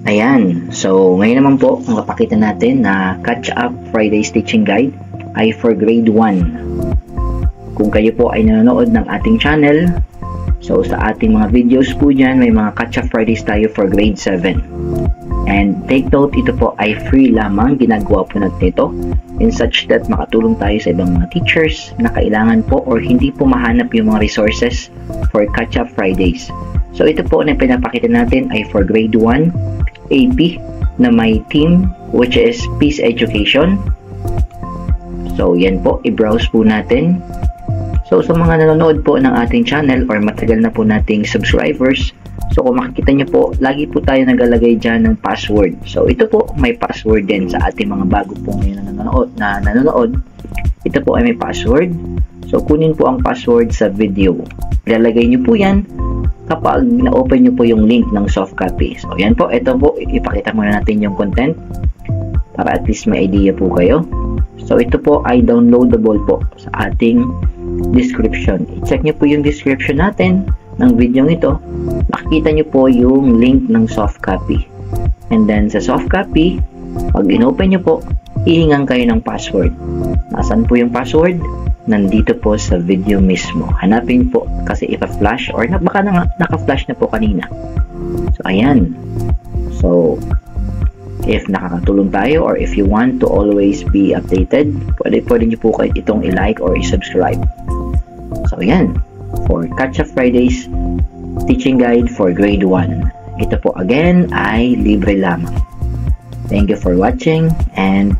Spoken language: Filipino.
Ayan, so ngayon naman po, ang papakita natin na Catch Up Fridays Teaching Guide ay for grade 1. Kung kayo po ay nanonood ng ating channel, so sa ating mga videos po dyan, may mga Catch Up Fridays tayo for grade 7. And take note, ito po ay free lamang, ginagawa po natin ito in such that makatulong tayo sa ibang mga teachers na kailangan po or hindi po mahanap yung mga resources for Catch Up Fridays. So ito po na pinapakita natin ay for grade 1 AP na may team which is Peace Education. So yan po, i-browse po natin. So sa mga nanonood po ng ating channel or matagal na po nating subscribers, so kung makikita nyo po, lagi po tayo nagalagay dyan ng password. So ito po, may password din sa ating mga bago po ngayon na nanonood. Ito po ay may password. So kunin po ang password sa video. Ilalagay nyo po yan kapag na-open nyo po yung link ng soft copy. So yan po, ito po, ipakita muna natin yung content para at least may idea po kayo. So ito po ay downloadable po sa ating description. I-check nyo po yung description natin ng video ito. Makikita nyo po yung link ng soft copy. And then sa soft copy, pag in-open nyo po, hihingan kayo ng password. Nasaan po yung password? Nandito po sa video mismo. Hanapin po kasi ipa-flash or baka naka-flash na po kanina. So ayan. So if nakakatulong tayo or if you want to always be updated, pwede nyo po kayo itong i-like or i-subscribe. So ayan. For Catch Up Fridays Teaching Guide for grade 1. Ito po again ay libre lamang. Thank you for watching and